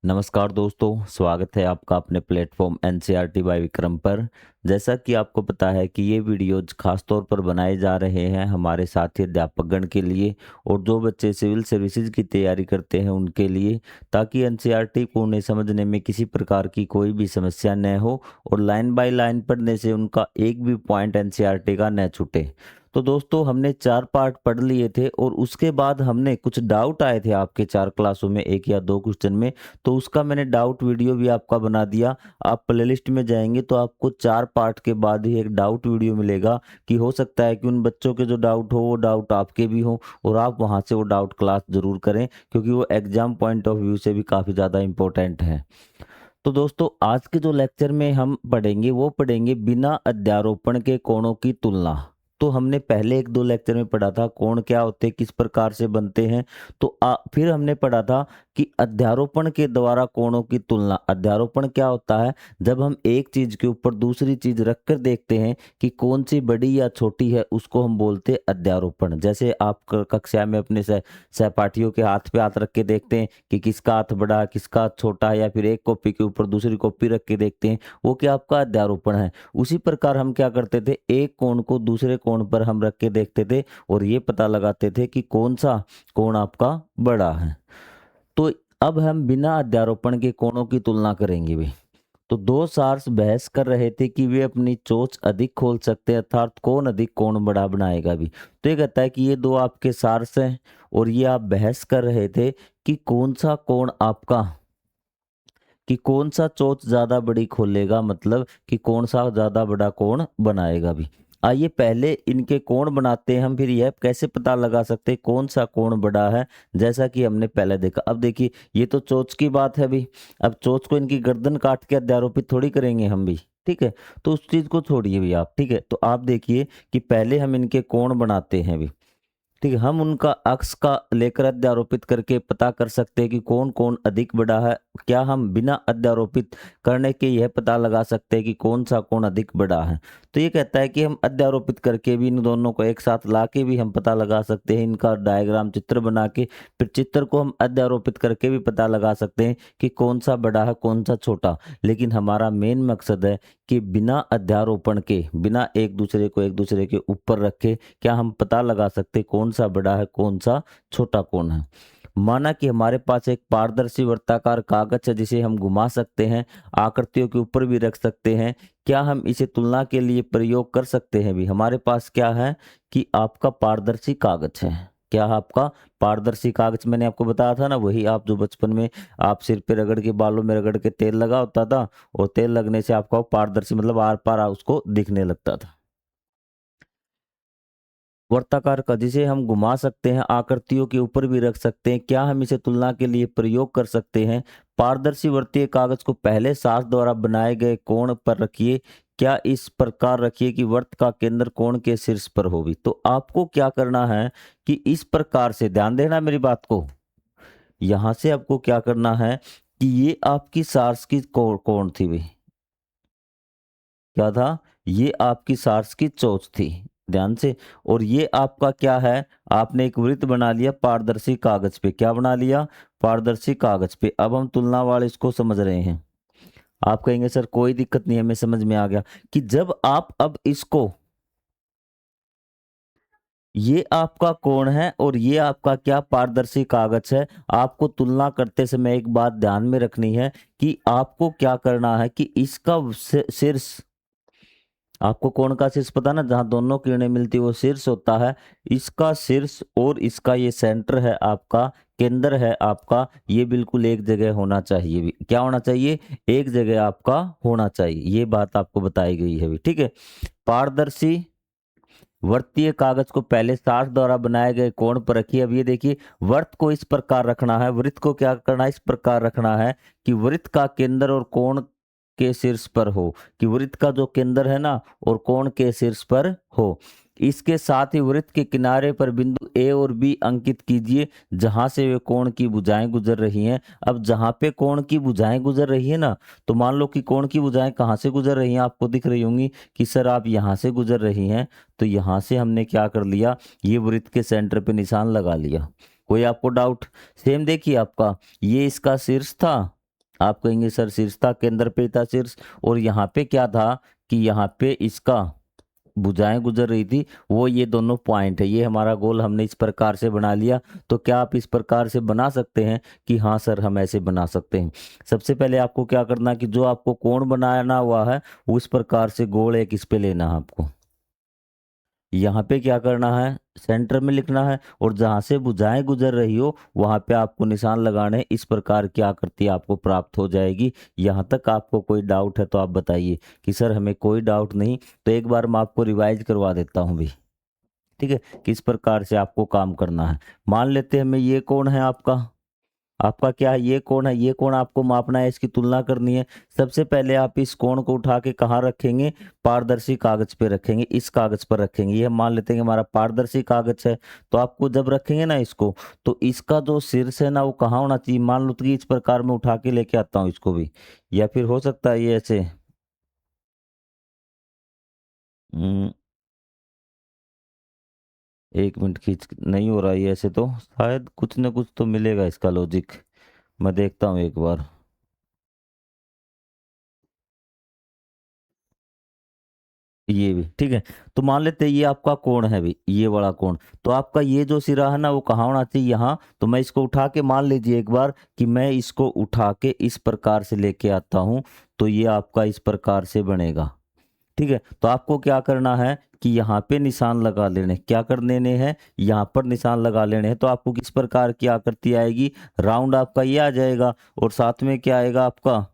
नमस्कार दोस्तों, स्वागत है आपका अपने प्लेटफॉर्म एनसीईआरटी बाय विक्रम पर। जैसा कि आपको पता है कि ये वीडियोज खास तौर पर बनाए जा रहे हैं हमारे साथी अध्यापकगण के लिए और जो बच्चे सिविल सर्विसेज की तैयारी करते हैं उनके लिए, ताकि एनसीईआरटी को उन्हें समझने में किसी प्रकार की कोई भी समस्या न हो और लाइन बाय लाइन पढ़ने से उनका एक भी पॉइंट एनसीईआरटी का न छूटे। तो दोस्तों, हमने 4 पार्ट पढ़ लिए थे और उसके बाद हमने कुछ डाउट आए थे आपके 4 क्लासों में, 1 या 2 क्वेश्चन में, तो उसका मैंने डाउट वीडियो भी आपका बना दिया। आप प्लेलिस्ट में जाएंगे तो आपको 4 पार्ट के बाद ही एक डाउट वीडियो मिलेगा कि हो सकता है कि उन बच्चों के जो डाउट हो वो डाउट आपके भी हो और आप वहां से वो डाउट क्लास जरूर करें, क्योंकि वो एग्जाम पॉइंट ऑफ व्यू से भी काफ़ी ज़्यादा इंपॉर्टेंट है। तो दोस्तों, आज के जो लेक्चर में हम पढ़ेंगे वो पढ़ेंगे बिना अध्यारोपण के कोणों की तुलना। तो हमने पहले 1-2 लेक्चर में पढ़ा था कोण क्या होते हैं, किस प्रकार से बनते हैं। तो फिर हमने पढ़ा था कि अध्यारोपण के द्वारा कोणों की तुलना। अध्यारोपण क्या होता है? जब हम एक चीज के ऊपर दूसरी चीज रखकर देखते हैं कि कौन सी बड़ी या छोटी है, उसको हम बोलते हैं अध्यारोपण। जैसे आप कक्षा में अपने सहपाठियों के हाथ पे हाथ रख के देखते हैं कि किसका हाथ बड़ा है, किसका हाथ छोटा है, या फिर एक कॉपी के ऊपर दूसरी कॉपी रख के देखते हैं, वो क्या आपका अध्यारोपण है। उसी प्रकार हम क्या करते थे, एक कोण को दूसरे कोण पर हम रख के देखते थे और ये पता लगाते थे कि कौन सा कोण आपका बड़ा है। तो अब हम बिना अध्यारोपण के कोणों की तुलना करेंगे भी। तो 2 सार्स बहस कर रहे थे कि वे अपनी चोंच अधिक खोल सकते हैं, अर्थात कौन अधिक कोण बड़ा बनाएगा भी। तो ये कहता है कि ये 2 आपके सार्स हैं और ये आप बहस कर रहे थे कि कौन सा कोण आपका, कि कौन सा चोंच ज्यादा बड़ी खोलेगा, मतलब कि कौन सा ज्यादा बड़ा कोण बनाएगा भी। आइए पहले इनके कोण बनाते हैं हम, फिर यह कैसे पता लगा सकते हैं कौन सा कोण बड़ा है, जैसा कि हमने पहले देखा। अब देखिए, ये तो चोंच की बात है भी। अब चोंच को इनकी गर्दन काट के अध्यारोपित थोड़ी करेंगे हम भी, ठीक है। तो उस चीज को छोड़िए भी आप, ठीक है। तो आप देखिए कि पहले हम इनके कोण बनाते हैं भी, ठीक है। हम उनका अक्स का लेकर अध्यारोपित करके पता कर सकते हैं कि कौन कौन अधिक बड़ा है। क्या हम बिना अध्यारोपित करने के यह पता लगा सकते हैं कि कौन सा कोण अधिक बड़ा है? तो ये कहता है कि हम अध्यारोपित करके भी, इन दोनों को एक साथ ला के भी हम पता लगा सकते हैं, इनका डायग्राम चित्र बना के, फिर चित्र को हम अध्यारोपित करके भी पता लगा सकते हैं कि कौन सा बड़ा है कौन सा छोटा। लेकिन हमारा मेन मकसद है कि बिना अध्यारोपण के, बिना एक दूसरे को एक दूसरे के ऊपर रखे, क्या हम पता लगा सकते कौन सा बड़ा है कौन सा छोटा कोण है। माना कि हमारे पास एक पारदर्शी वर्ताकार कागज है जिसे हम घुमा सकते हैं, आकृतियों के ऊपर भी रख सकते हैं। क्या हम इसे तुलना के लिए प्रयोग कर सकते हैं भी? हमारे पास क्या है कि आपका पारदर्शी कागज है। क्या है आपका? पारदर्शी कागज। मैंने आपको बताया था ना, वही आप जो बचपन में आप सिर पे रगड़ के, बालों में रगड़ के तेल लगा होता था, और तेल लगने से आपका वो पारदर्शी, मतलब आर पार उसको दिखने लगता था। वर्ताकार का जिसे हम घुमा सकते हैं, आकृतियों के ऊपर भी रख सकते हैं। क्या हम इसे तुलना के लिए प्रयोग कर सकते हैं? पारदर्शी वर्तीय कागज को पहले सास द्वारा बनाए गए कोण पर रखिए। क्या इस प्रकार रखिए कि वृत्त का केंद्र कोण के शीर्ष पर हो भी। तो आपको क्या करना है कि इस प्रकार से, ध्यान देना मेरी बात को, यहां से आपको क्या करना है कि ये आपकी सार्स की कोण थी भी। क्या था? ये आपकी सार्स की चोंच थी, ध्यान से। और ये आपका क्या है? आपने एक वृत्त बना लिया पारदर्शी कागज पे। क्या बना लिया? पारदर्शी कागज पे। अब हम तुलना वाले इसको समझ रहे हैं। आप कहेंगे सर कोई दिक्कत नहीं, हमें समझ में आ गया कि जब आप अब इसको, ये आपका कोण है और ये आपका क्या, पारदर्शी कागज है। आपको तुलना करते समय एक बात ध्यान में रखनी है कि आपको क्या करना है कि इसका शीर्ष, आपको कोण का शीर्ष पता ना, जहां दोनों किरणें मिलती है वो शीर्ष होता है। इसका शीर्ष और इसका ये सेंटर है आपका, केंद्र है आपका, ये बिल्कुल एक जगह होना चाहिए भी। क्या होना चाहिए? एक जगह आपका होना चाहिए। ये बात आपको बताई गई है भी, ठीक है। पारदर्शी वर्तीय कागज को पहले सास द्वारा बनाए गए कोण पर रखिए। अब ये देखिए, वृत्त को इस प्रकार रखना है, वृत्त को क्या करना है, इस प्रकार रखना है कि वृत्त का केंद्र और कोण के शीर्ष पर हो, कि वृत्त का जो केंद्र है ना और कोण के शीर्ष पर हो। इसके साथ ही वृत्त के किनारे पर बिंदु ए और बी अंकित कीजिए, जहां से वे कोण की भुजाएं गुजर रही हैं। अब जहां पे कोण की भुजाएं गुजर रही है ना, तो मान लो कि कोण की भुजाएं कहाँ से गुजर रही हैं, आपको दिख रही होंगी कि सर आप यहाँ से गुजर रही हैं। तो यहाँ से हमने क्या कर लिया, ये वृत्त के सेंटर पे निशान लगा लिया। कोई आपको डाउट? सेम देखिए, आपका ये इसका शीर्ष था आप कहेंगे सर शीर्ष था, केंद्र पे था शीर्ष, और यहाँ पे क्या था कि यहाँ पे इसका भुजाएं गुजर रही थी, वो ये दोनों पॉइंट है। ये हमारा गोल हमने इस प्रकार से बना लिया। तो क्या आप इस प्रकार से बना सकते हैं? कि हाँ सर, हम ऐसे बना सकते हैं। सबसे पहले आपको क्या करना है कि जो आपको कोण बनाना हुआ है उस प्रकार से गोल एक इस पे लेना है आपको। यहाँ पे क्या करना है, सेंटर में लिखना है, और जहां से भुजाएं गुजर रही हो वहां पे आपको निशान लगाने हैं। इस प्रकार की आकृति आपको प्राप्त हो जाएगी। यहाँ तक आपको कोई डाउट है तो आप बताइए। कि सर हमें कोई डाउट नहीं, तो एक बार मैं आपको रिवाइज करवा देता हूँ भी। ठीक है, किस प्रकार से आपको काम करना है। मान लेते हैं मैं, ये कौन है आपका, आपका क्या है, ये कोण है, ये कोण आपको मापना है, इसकी तुलना करनी है। सबसे पहले आप इस कोण को उठा के कहाँ रखेंगे, पारदर्शी कागज पे रखेंगे, इस कागज पर रखेंगे। ये हम मान लेते हैं कि हमारा पारदर्शी कागज है। तो आपको जब रखेंगे ना इसको, तो इसका जो शीर्ष है ना वो कहाँ होना चाहिए, मान लो कि इस प्रकार मैं उठा के लेके आता हूँ इसको भी, या फिर हो सकता है ये ऐसे। हम्म, एक मिनट, खींच नहीं हो रहा है ये ऐसे, तो शायद कुछ ना कुछ तो मिलेगा इसका लॉजिक। मैं देखता हूँ एक बार। ये भी ठीक है। तो मान लेते हैं ये आपका कोण है भी, ये वाला कोण। तो आपका ये जो सिरा है ना वो कहाँ होना चाहिए, यहाँ। तो मैं इसको उठा के, मान लीजिए एक बार कि मैं इसको उठा के इस प्रकार से लेके आता हूँ, तो ये आपका इस प्रकार से बनेगा। ठीक है, तो आपको क्या करना है कि यहाँ पे निशान लगा लेने, क्या कर लेने हैं, यहाँ पर निशान लगा लेने हैं। तो आपको किस प्रकार की आकृति आएगी, राउंड आपका ये आ जाएगा, और साथ में क्या आएगा आपका,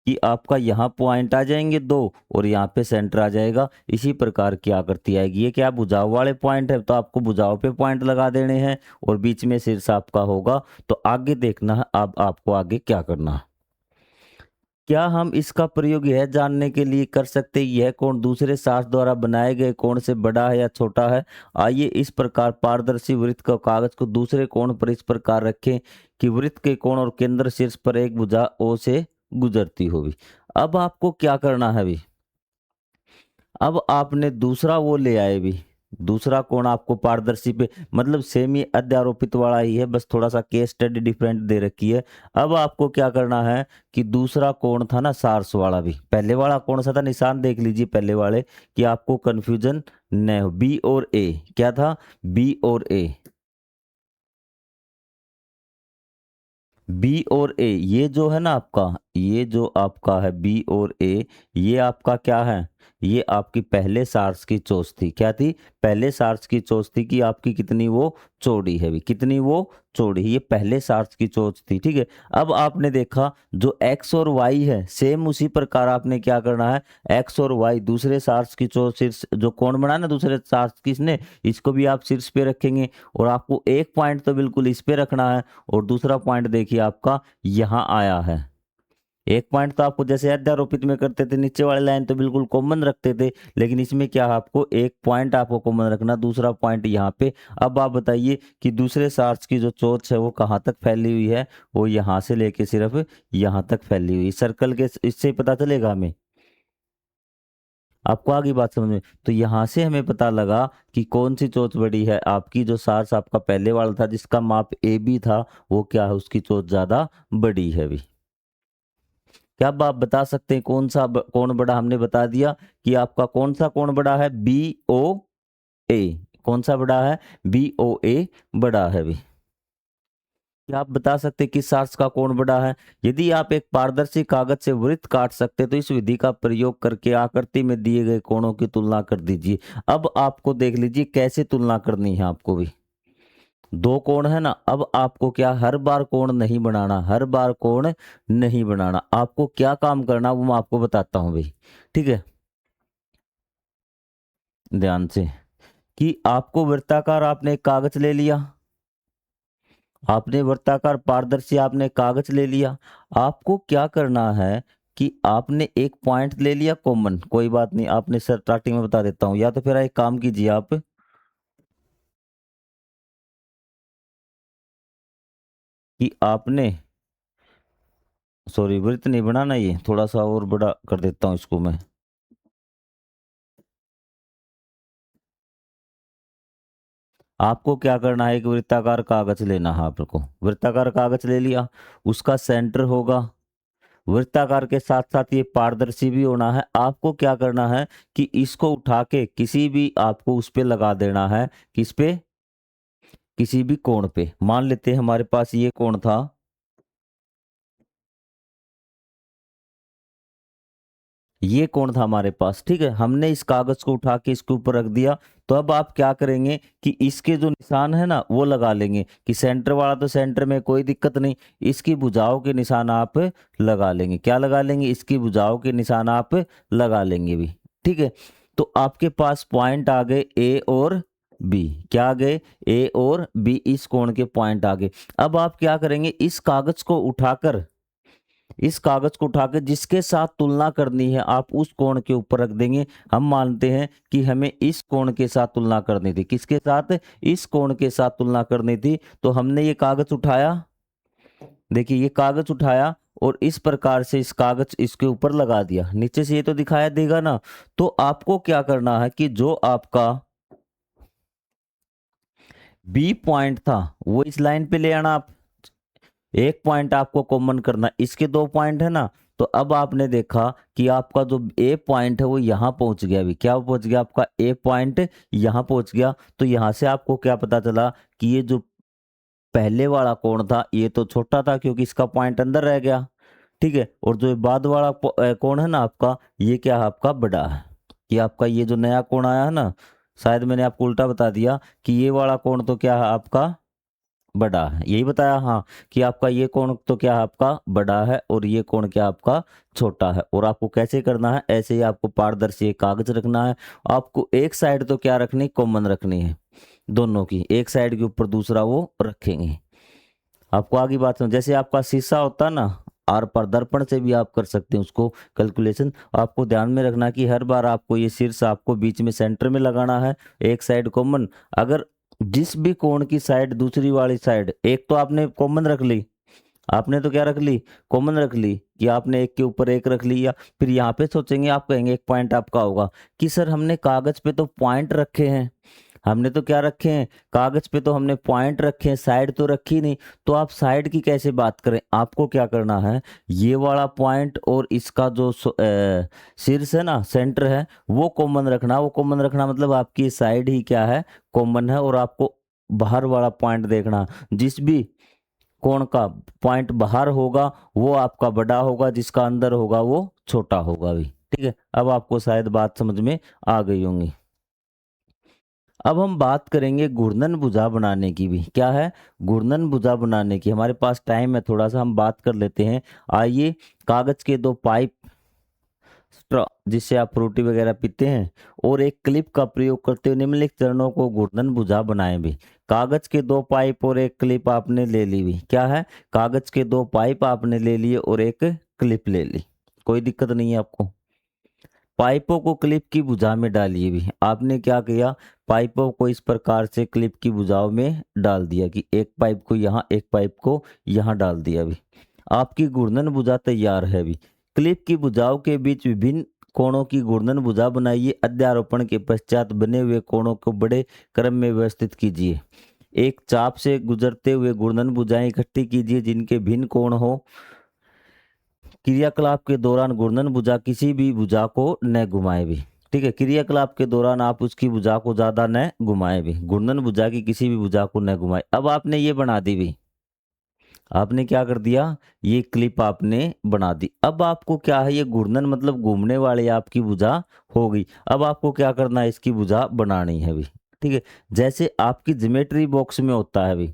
कि आपका यहाँ पॉइंट आ जाएंगे दो, और यहाँ पे सेंटर आ जाएगा। इसी प्रकार की आकृति आएगी। ये क्या भुजाओ वाले पॉइंट है, तो आपको भुजाओं पे पॉइंट लगा देने हैं, और बीच में शीर्ष आपका होगा। तो आगे देखना है अब आपको आगे क्या करना है। क्या हम इसका प्रयोग यह जानने के लिए कर सकते हैं यह कोण दूसरे शास्त्र द्वारा बनाए गए कोण से बड़ा है या छोटा है। आइए इस प्रकार पारदर्शी वृत्त का कागज को दूसरे कोण पर इस प्रकार रखें कि वृत्त के कोण और केंद्र शीर्ष पर एक भुजा ओ से गुजरती हो भी। अब आपको क्या करना है भी, अब आपने दूसरा वो ले आए भी, दूसरा कोण आपको पारदर्शी पे, मतलब सेमी अध्यारोपित वाला ही है, बस थोड़ा सा केस स्टडी डिफरेंट दे रखी है। अब आपको क्या करना है कि दूसरा कोण था ना सार्स वाला भी, पहले वाला कौन सा था, निशान देख लीजिए पहले वाले, कि आपको कंफ्यूजन न हो। बी और ए क्या था, बी और ए, बी और ए, ये जो है ना आपका, ये जो आपका है बी और ए, ये आपका क्या है, ये आपकी पहले सार्स की चोंच थी। क्या थी, पहले सार्स की चोंच थी, कि आपकी कितनी वो चौड़ी है भी, कितनी वो चौड़ी, ये पहले सार्स की चोंच थी। ठीक है, अब आपने देखा जो एक्स और वाई है, सेम उसी प्रकार आपने क्या करना है, एक्स और वाई दूसरे सार्स की चोंच, शीर्ष जो कोण बना ना दूसरे सार्स किसने, इसको भी आप शीर्ष पे रखेंगे। और आपको एक पॉइंट तो बिल्कुल इस पे रखना है, और दूसरा पॉइंट देखिए आपका यहाँ आया है। एक पॉइंट तो आपको जैसे अध्यारोपित में करते थे, नीचे वाली लाइन तो बिल्कुल कॉमन रखते थे, लेकिन इसमें क्या है, आपको एक पॉइंट आपको कॉमन रखना, दूसरा पॉइंट यहाँ पे। अब आप बताइए कि दूसरे सार्स की जो चोंच है वो कहाँ तक फैली हुई है, वो यहाँ से लेके सिर्फ यहाँ तक फैली हुई, सर्कल के इससे ही पता चलेगा हमें। आपको आगे बात समझ में, तो यहाँ से हमें पता लगा कि कौन सी चोंच बड़ी है, आपकी जो सार्स आपका पहले वाला था जिसका माप ए बी था, वो क्या है, उसकी चोंच ज्यादा बड़ी है भी। क्या अब आप बता सकते हैं कौन सा कौन बड़ा, हमने बता दिया कि आपका कौन सा कौन बड़ा है, बी ओ ए, कौन सा बड़ा है, बी ओ ए बड़ा है भी। क्या आप बता सकते हैं किस सार्स का कोण बड़ा है। यदि आप एक पारदर्शी कागज से वृत्त काट सकते तो इस विधि का प्रयोग करके आकृति में दिए गए कोणों की तुलना कर दीजिए। अब आपको देख लीजिए कैसे तुलना करनी है आपको भी। दो कोण है ना, अब आपको क्या, हर बार कोण नहीं बनाना, हर बार कोण नहीं बनाना, आपको क्या काम करना वो मैं आपको बताता हूँ भाई। ठीक है, ध्यान से, कि आपको वृत्ताकार आपने एक कागज ले लिया, आपने वृत्ताकार पारदर्शी आपने कागज ले लिया। आपको क्या करना है कि आपने एक पॉइंट ले लिया कॉमन, कोई बात नहीं, आपने सर स्टार्टिंग में बता देता हूँ, या तो फिर एक काम कीजिए आप, कि आपने, सॉरी वृत्त नहीं बनाना, ये थोड़ा सा और बड़ा कर देता हूँ इसको मैं। आपको क्या करना है, एक वृत्ताकार कागज लेना है आपको। वृत्ताकार कागज ले लिया, उसका सेंटर होगा वृत्ताकार के साथ साथ ये पारदर्शी भी होना है। आपको क्या करना है कि इसको उठा के किसी भी आपको उस पे लगा देना है। किस पे? किसी भी कोण पे। मान लेते हैं हमारे पास ये कोण था, ये कोण था हमारे पास, ठीक है। हमने इस कागज को उठा के इसके ऊपर रख दिया। तो अब आप क्या करेंगे कि इसके जो निशान है ना वो लगा लेंगे, कि सेंटर वाला तो सेंटर में कोई दिक्कत नहीं, इसकी भुजाओं के निशान आप लगा लेंगे। क्या लगा लेंगे? इसकी भुजाओं के निशान आप लगा लेंगे भी, ठीक है। तो आपके पास पॉइंट आ गए ए और बी। क्या आ गए? ए और बी, इस कोण के पॉइंट आ गए। अब आप क्या करेंगे, इस कागज को उठाकर जिसके साथ तुलना करनी है आप उस कोण के ऊपर रख देंगे। हम मानते हैं कि हमें इस कोण के साथ तुलना करनी थी। किसके साथ? इस कोण के साथ तुलना करनी थी। तो हमने ये कागज उठाया, देखिए ये कागज उठाया और इस प्रकार से इस कागज इसके ऊपर लगा दिया। नीचे से ये तो दिखाया देगा ना। तो आपको क्या करना है कि जो आपका बी पॉइंट था वो इस लाइन पे ले आना आप। एक पॉइंट आपको कॉमन करना, इसके दो पॉइंट है ना। तो अब आपने देखा कि आपका जो ए पॉइंट है वो यहाँ पहुंच गया। अभी क्या पहुंच गया? आपका ए पॉइंट यहाँ पहुंच गया। तो यहाँ से आपको क्या पता चला कि ये जो पहले वाला कोण था ये तो छोटा था क्योंकि इसका पॉइंट अंदर रह गया, ठीक है। और जो बाद वाला कोण है ना आपका, ये क्या है? आपका बड़ा है। कि आपका ये जो नया कोण आया है ना, शायद मैंने आपको उल्टा बता दिया कि ये वाला कोण तो क्या है? आपका बड़ा है। यही बताया, हाँ, कि आपका ये कोण तो क्या है? आपका बड़ा है और ये कोण क्या आपका छोटा है। और आपको कैसे करना है? ऐसे ही आपको पारदर्शी एक कागज रखना है। आपको एक साइड तो क्या रखनी? कॉमन रखनी है। दोनों की एक साइड के ऊपर दूसरा वो रखेंगे। आपको आगे बात समझ, जैसे आपका शीशा होता है ना, आर पर दर्पण से भी आप कर सकते हैं उसको कैलकुलेशन। आपको ध्यान में रखना कि हर बार आपको ये शीर्ष आपको बीच में सेंटर में लगाना है, एक साइड कॉमन। अगर जिस भी कोण की साइड दूसरी वाली साइड, एक तो आपने कॉमन रख ली, आपने तो क्या रख ली? कॉमन रख ली, कि आपने एक के ऊपर एक रख लिया। फिर यहाँ पे सोचेंगे, आप कहेंगे एक पॉइंट आपका होगा कि सर हमने कागज पे तो पॉइंट रखे हैं, हमने तो क्या रखे हैं? कागज पे तो हमने पॉइंट रखे हैं, साइड तो रखी नहीं। तो आप साइड की कैसे बात करें? आपको क्या करना है, ये वाला पॉइंट और इसका जो शीर्ष है ना, सेंटर है, वो कॉमन रखना। वो कॉमन रखना मतलब आपकी साइड ही क्या है? कॉमन है। और आपको बाहर वाला पॉइंट देखना, जिस भी कोण का पॉइंट बाहर होगा वो आपका बड़ा होगा, जिसका अंदर होगा वो छोटा होगा भी, ठीक है। अब आपको शायद बात समझ में आ गई होंगी। अब हम बात करेंगे घूर्णन भुजा बनाने की भी। क्या है? घूर्णन भुजा बनाने की। हमारे पास टाइम है थोड़ा सा, हम बात कर लेते हैं। आइए, कागज के दो पाइप, स्ट्रॉ जिससे आप फ्रूटी वगैरह पीते हैं, और एक क्लिप का प्रयोग करते हुए निम्नलिखित चरणों को घूर्णन भुजा बनाएं भी। कागज के दो पाइप और एक क्लिप आपने ले ली भी। क्या है? कागज के दो पाइप आपने ले लिए और एक क्लिप ले ली, कोई दिक्कत नहीं है आपको। पाइपों को क्लिप की भुजा में डालिए भी। आपने क्या किया? पाइपों को इस प्रकार से क्लिप की भुजाओं में डाल दिया, कि एक पाइप को यहाँ, एक पाइप को यहाँ डाल दिया भी। आपकी घूर्णन भुजा तैयार है भी। क्लिप की भुजाओं के बीच विभिन्न कोणों की घूर्णन भुजा बनाइए। अध्यारोपण के पश्चात बने हुए कोणों को बड़े क्रम में व्यवस्थित कीजिए। एक चाप से गुजरते हुए घूर्णन भुजाएं इकट्ठी कीजिए जिनके भिन्न कोण हो। क्रियाकलाप के दौरान घूर्णन भुजा किसी भी भुजा को न घुमाए भी, ठीक है। क्रियाकलाप के दौरान आप उसकी भुजा को ज्यादा न घुमाए भी, घूर्णन भुजा की किसी भी भुजा को न घुमाए। अब आपने ये बना दी भी, आपने क्या कर दिया? ये क्लिप आपने बना दी। अब आपको क्या है, ये घूर्णन मतलब घूमने वाली आपकी भुजा हो गई। अब आपको क्या करना है? इसकी भुजा बनानी है भी, ठीक है। जैसे आपकी ज्योमेट्री बॉक्स में होता है भी।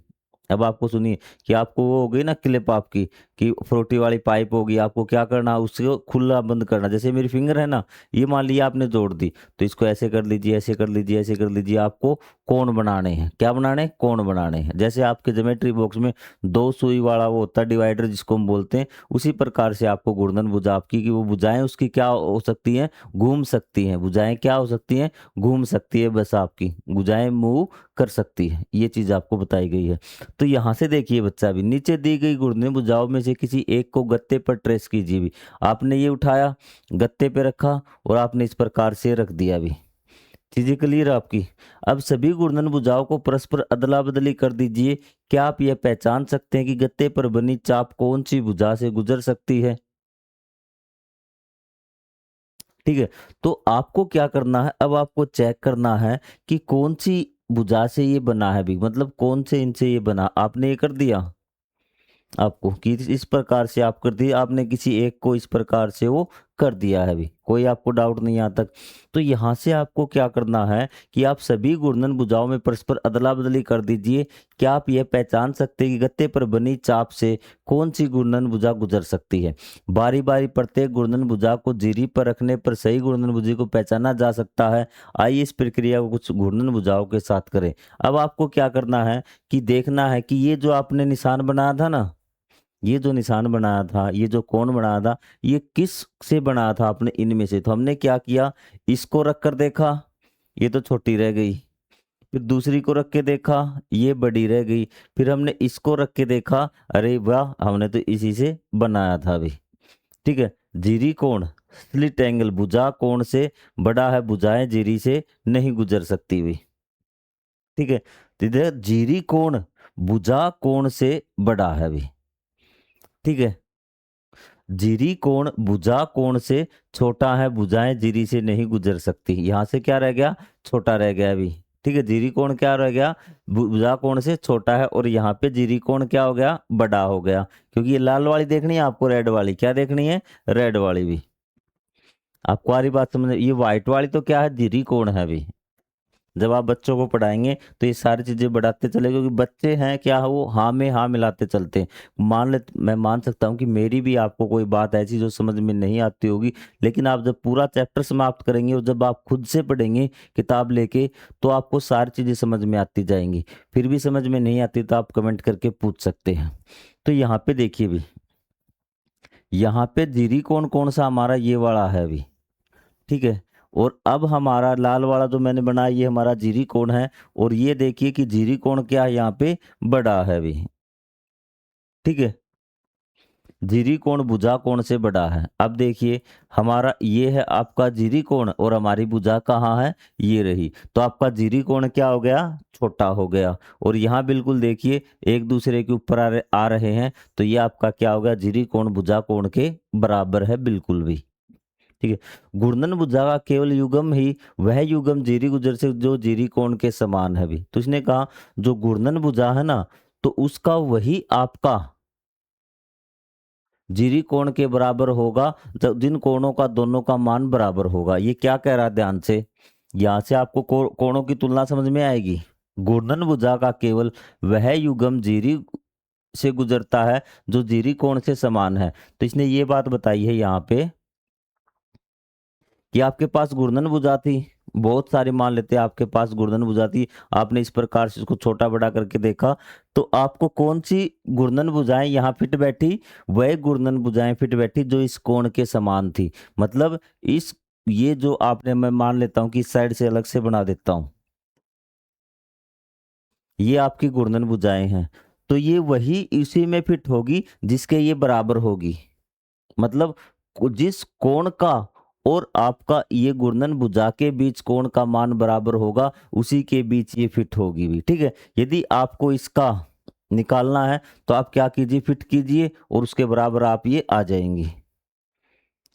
अब आपको सुनिए कि आपको वो हो गई ना क्लिप आपकी, कि फ्रूटी वाली पाइप होगी, आपको क्या करना? उसको खुला बंद करना। जैसे मेरी फिंगर है ना, ये मान लिया आपने जोड़ दी, तो इसको ऐसे कर लीजिए, ऐसे कर लीजिए, ऐसे कर लीजिए। आपको कोण बनाने हैं। क्या बनाने हैं? कोण बनाने हैं। जैसे आपके ज्योमेट्री बॉक्स में दो सुई वाला वो होता है डिवाइडर, जिसको हम बोलते हैं, उसी प्रकार से आपको घूर्णन भुजा आपकी, कि वो भुजाएं उसकी क्या हो सकती हैं? घूम सकती हैं। भुजाएं क्या हो सकती हैं? घूम सकती है। बस आपकी भुजाएं मूव कर सकती है, ये चीज आपको बताई गई है। तो यहाँ से देखिए बच्चा, भी नीचे दी गई घूर्णन भुजाओं में से किसी एक को गत्ते पर ट्रेस कीजिए भी। आपने ये उठाया, गत्ते पे रखा और आपने इस प्रकार से रख दिया भी। चीजें क्लियर है आपकी। अब सभी घूर्णन भुजाओं को परस्पर अदला बदली कर दीजिए। क्या आप यह पहचान सकते हैं कि गत्ते पर बनी चाप कौन सी भुजा से गुजर सकती है? ठीक है, तो आपको क्या करना है, अब आपको चेक करना है कि कौन सी भुजा से ये बना है भी, मतलब कौन से इनसे ये बना। आपने ये कर दिया आपको कि इस प्रकार से आप कर दिए, आपने किसी एक को इस प्रकार से वो कर दिया है अभी, कोई आपको डाउट नहीं यहाँ तक। तो यहाँ से आपको क्या करना है कि आप सभी घूर्णन भुजाओं में परस्पर अदला बदली कर दीजिए। क्या आप यह पहचान सकते हैं कि गत्ते पर बनी चाप से कौन सी घूर्णन भुजा गुजर सकती है? बारी बारी प्रत्येक घूर्णन भुजा को जीरी पर रखने पर सही घूर्णन भुजा को पहचाना जा सकता है। आइए इस प्रक्रिया को कुछ घूर्णन भुजाओं के साथ करें। अब आपको क्या करना है कि देखना है कि ये जो आपने निशान बनाया था ना, ये जो निशान बनाया था, ये जो कोण बनाया था, ये किस से बनाया था आपने इनमें से? तो हमने क्या किया, इसको रख कर देखा, ये तो छोटी रह गई। फिर दूसरी को रख के देखा, ये बड़ी रह गई। फिर हमने इसको रख के देखा, अरे वाह, हमने तो इसी से बनाया था अभी। ठीक है, जीरी कोण स्लिट एंगल भुजा कोण से बड़ा है, भुजाएं जीरी से नहीं गुजर सकती हुई। ठीक है, तो इधर जीरी कोण भुजा कोण से बड़ा है अभी। ठीक है, जीरी कोण भुजा कोण से छोटा है, भुजाएं जीरी से नहीं गुजर सकती। यहां से क्या रह गया, छोटा रह गया अभी। ठीक है, जीरी कोण क्या रह गया, भुजा कोण से छोटा है, और यहाँ पे जीरी कोण क्या हो गया, बड़ा हो गया। क्योंकि ये लाल वाली देखनी है आपको, रेड वाली क्या देखनी है, रेड वाली भी। आपको आ रही बात समझ? ये व्हाइट वाली तो क्या है, जीरी कोण है अभी। जब आप बच्चों को पढ़ाएंगे तो ये सारी चीजें बढ़ाते चले, क्योंकि बच्चे हैं क्या, वो हाँ में हाँ मिलाते चलते हैं। मैं मान सकता हूँ कि मेरी भी आपको कोई बात ऐसी जो समझ में नहीं आती होगी, लेकिन आप जब पूरा चैप्टर समाप्त करेंगे और जब आप खुद से पढ़ेंगे किताब लेके, तो आपको सारी चीजें समझ में आती जाएंगी। फिर भी समझ में नहीं आती तो आप कमेंट करके पूछ सकते हैं। तो यहाँ पे देखिए भी, यहाँ पे जीरी कौन कौन सा हमारा ये वाला है अभी। ठीक है, और अब हमारा लाल वाला जो मैंने बनाया ये हमारा जीरी कोण है, और ये देखिए कि जीरी कोण क्या है, यहाँ पे बड़ा है अभी। ठीक है, जीरी कोण भुजा कोण से बड़ा है। अब देखिए, हमारा ये है आपका जीरी कोण, और हमारी भुजा कहाँ है, ये रही। तो आपका जीरी कोण क्या हो गया, छोटा हो गया। और यहाँ बिल्कुल देखिए एक दूसरे के ऊपर आ रहे हैं, तो ये आपका क्या हो गया, जीरी कोण भुजा कोण के बराबर है बिल्कुल भी। ठीक है, घूर्णन भुजा का केवल युग्म ही वह युग्म जीरी गुजर से जो जीरी कोण के समान है भी। तो इसने कहा जो घूर्णन भुजा है ना, तो उसका वही आपका जीरी कोण के बराबर होगा, जब जिन कोणों का दोनों का मान बराबर होगा। ये क्या कह रहा है ध्यान से, यहां से आपको कोणों की तुलना समझ में आएगी। घूर्णन भुजा का केवल वह युग्म जीरी से गुजरता है जो जीरी कोण से समान है। तो इसने ये बात बताई है यहाँ पे कि आपके पास घूर्णन भुजा थी, बहुत सारे मान लेते हैं आपके पास घूर्णन भुजा थी, आपने इस प्रकार से इसको छोटा बड़ा करके देखा, तो आपको कौन सी घूर्णन भुजाएं यहाँ फिट बैठी, वह घूर्णन भुजाएं फिट बैठी जो इस कोण के समान थी। मतलब इस ये जो आपने, मैं मान लेता हूं कि इस साइड से अलग से बना देता हूं, ये आपकी घूर्णन भुजाएं हैं, तो ये वही इसी में फिट होगी जिसके ये बराबर होगी। मतलब जिस कोण का और आपका ये घूर्णन भुजा के बीच कोण का मान बराबर होगा, उसी के बीच ये फिट होगी भी। ठीक है, यदि आपको इसका निकालना है तो आप क्या कीजिए, फिट कीजिए और उसके बराबर आप ये आ जाएंगी।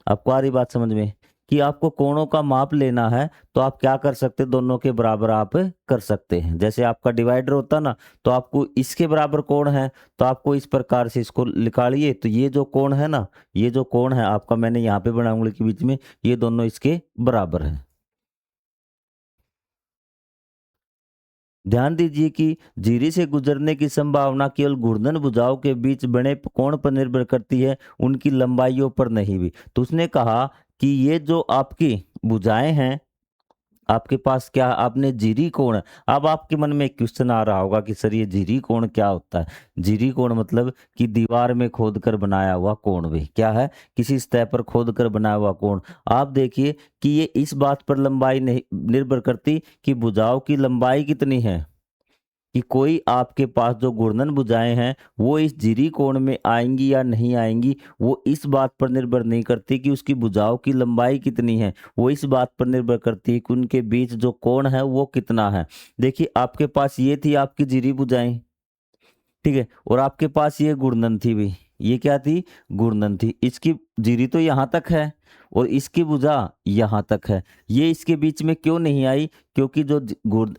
आपको आ रही बात समझ में कि आपको कोणों का माप लेना है, तो आप क्या कर सकते हैं, दोनों के बराबर आप कर सकते हैं। जैसे आपका डिवाइडर होता ना, तो आपको इसके बराबर कोण है, तो आपको इस प्रकार से इसको निकालिए, तो ये जो कोण है ना, ये जो कोण है आपका, मैंने यहाँ पे बना उंगली के बीच में, ये दोनों इसके बराबर है। ध्यान दीजिए कि जीरी से गुजरने की संभावना केवल घूर्णन भुजाओं के बीच बने कोण पर निर्भर करती है, उनकी लंबाइयों पर नहीं भी। तो उसने कहा कि ये जो आपकी भुजाएं हैं, आपके पास क्या, आपने जीरी कोण, अब आपके मन में एक क्वेश्चन आ रहा होगा कि सर ये जीरी कोण क्या होता है। जीरी कोण मतलब कि दीवार में खोद कर बनाया हुआ कोण भी क्या है, किसी सतह पर खोद कर बनाया हुआ कोण। आप देखिए कि ये इस बात पर लंबाई नहीं निर्भर करती कि भुजाओं की लंबाई कितनी है, कि कोई आपके पास जो घूर्णन भुजाएं हैं वो इस जीरी कोण में आएंगी या नहीं आएंगी, वो इस बात पर निर्भर नहीं करती कि उसकी भुजाओं की लंबाई कितनी है, वो इस बात पर निर्भर करती है कि उनके बीच जो कोण है वो कितना है। देखिए आपके पास ये थी आपकी जीरी भुजाएं, ठीक है, और आपके पास ये घूर्णन थी भी, ये क्या थी, घूर्णन थी। इसकी जीरी तो यहाँ तक है और इसकी भुजा यहाँ तक है, ये इसके बीच में क्यों नहीं आई, क्योंकि जो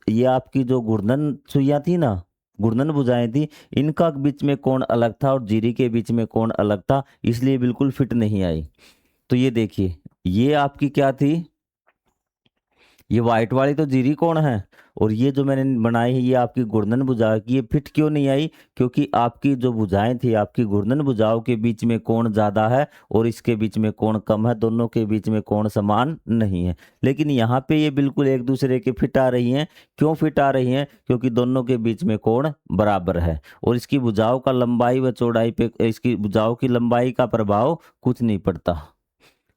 ये आपकी जो घूर्णन सुइयां थी ना, घूर्णन भुजाएं थी, इनका बीच में कोण अलग था और जीरी के बीच में कोण अलग था, इसलिए बिल्कुल फिट नहीं आई। तो ये देखिए, ये आपकी क्या थी, ये व्हाइट वाली तो जीरी कोण है, और ये जो मैंने बनाई है ये आपकी घूर्णन भुजा की, ये फिट क्यों नहीं आई, क्योंकि आपकी जो भुजाएं थी, आपकी घूर्णन भुजाओं के बीच में कोण ज्यादा है और इसके बीच में कोण कम है, दोनों के बीच में कोण समान नहीं है। लेकिन यहाँ पे ये बिल्कुल एक दूसरे के फिट आ रही हैं। क्यों फिट आ रही हैं, क्योंकि दोनों के बीच में कोण बराबर है और इसकी भुजाओं का लंबाई व चौड़ाई पे, इसकी भुजाओं की लंबाई का प्रभाव कुछ नहीं पड़ता।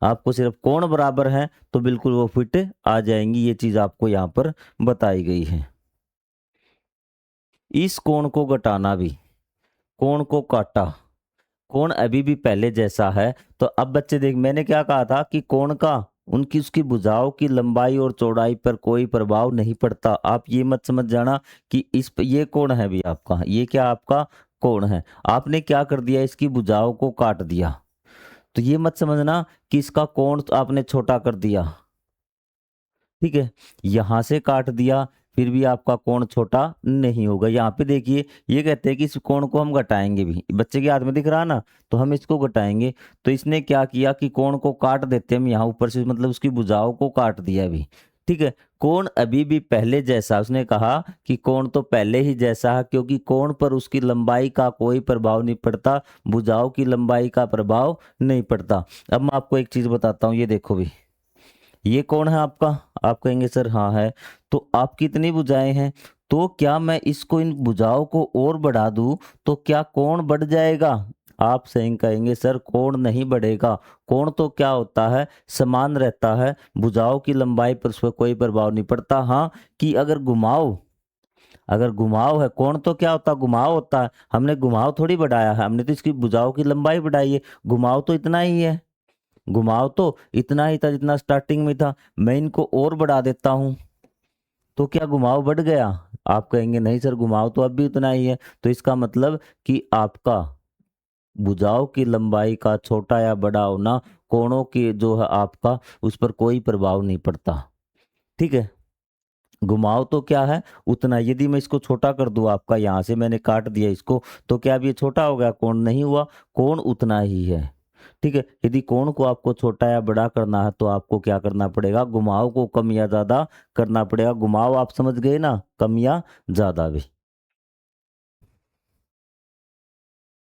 आपको सिर्फ कोण बराबर है तो बिल्कुल वो फिट आ जाएंगी, ये चीज आपको यहाँ पर बताई गई है। इस कोण को घटाना भी, कोण को काटा, कोण अभी भी पहले जैसा है। तो अब बच्चे देख, मैंने क्या कहा था कि कोण का उनकी उसकी भुजाओं की लंबाई और चौड़ाई पर कोई प्रभाव नहीं पड़ता। आप ये मत समझ जाना कि ये कोण है भी आपका, ये क्या आपका कोण है, आपने क्या कर दिया, इसकी भुजाओं को काट दिया। तो ये मत समझना कि इसका कोण तो आपने छोटा कर दिया, ठीक है, यहां से काट दिया फिर भी आपका कोण छोटा नहीं होगा। यहाँ पे देखिए ये कहते हैं कि इस कोण को हम घटाएंगे भी, बच्चे के हाथ में दिख रहा ना, तो हम इसको घटाएंगे। तो इसने क्या किया कि कोण को काट देते हम यहाँ ऊपर से, मतलब उसकी भुजाओं को काट दिया अभी, ठीक है। कोण अभी भी पहले जैसा, उसने कहा कि कोण तो पहले ही जैसा है, क्योंकि कोण पर उसकी लंबाई का कोई प्रभाव नहीं पड़ता, भुजाओं की लंबाई का प्रभाव नहीं पड़ता। अब मैं आपको एक चीज बताता हूँ, ये देखो भी, ये कौन है आपका, आप कहेंगे सर हाँ है, तो आपकी इतनी भुजाएं हैं, तो क्या मैं इसको, इन भुजाओं को और बढ़ा दूं तो क्या कोण बढ़ जाएगा, आप सही कहेंगे सर कोण नहीं बढ़ेगा। कोण तो क्या होता है, समान रहता है, भुजाओं की लंबाई पर उसका कोई प्रभाव नहीं पड़ता। हाँ कि अगर घुमाव, अगर घुमाव है, कोण तो क्या होता है, घुमाव होता है, हमने घुमाव थोड़ी बढ़ाया है, हमने तो इसकी भुजाओं की लंबाई बढ़ाई है, घुमाव तो इतना ही है, घुमाव तो इतना ही था जितना स्टार्टिंग में था, मैं इनको और बढ़ा देता हूं तो क्या घुमाव बढ़ गया, आप कहेंगे नहीं सर घुमाव तो अब भी उतना ही है। तो इसका मतलब कि आपका भुजाओं की लंबाई का छोटा या बड़ा होना कोणों की जो है आपका उस पर कोई प्रभाव नहीं पड़ता, ठीक है। घुमाव तो क्या है उतना, यदि मैं इसको छोटा कर दूं, आपका यहाँ से मैंने काट दिया इसको, तो क्या अब ये छोटा हो गया, कोण नहीं हुआ, कोण उतना ही है, ठीक है। यदि कोण को आपको छोटा या बड़ा करना है तो आपको क्या करना पड़ेगा, घुमाव को कम या ज्यादा करना पड़ेगा। घुमाव आप समझ गए ना, कम या ज्यादा भी,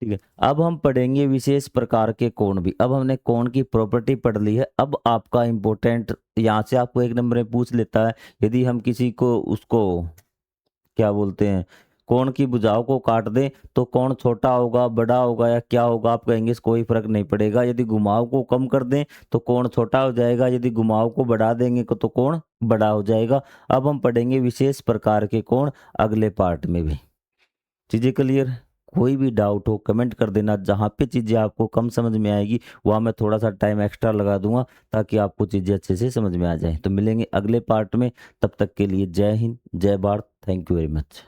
ठीक है। अब हम पढ़ेंगे विशेष प्रकार के कोण भी। अब हमने कोण की प्रॉपर्टी पढ़ ली है। अब आपका इंपॉर्टेंट, यहाँ से आपको एक नंबर में पूछ लेता है, यदि हम किसी को उसको क्या बोलते हैं, कोण की भुजाओं को काट दें तो कोण छोटा होगा, बड़ा होगा या क्या होगा, आप कहेंगे कोई फर्क नहीं पड़ेगा। यदि घुमाव को कम कर दें तो कोण छोटा हो जाएगा, यदि घुमाव को बढ़ा देंगे तो कोण बड़ा हो जाएगा। अब हम पढ़ेंगे विशेष प्रकार के कोण अगले पार्ट में भी। चीजें क्लियर, कोई भी डाउट हो कमेंट कर देना, जहाँ पे चीजें आपको कम समझ में आएगी वहाँ मैं थोड़ा सा टाइम एक्स्ट्रा लगा दूंगा ताकि आपको चीजें अच्छे से समझ में आ जाए। तो मिलेंगे अगले पार्ट में, तब तक के लिए जय हिंद, जय Bharat, thank you very much.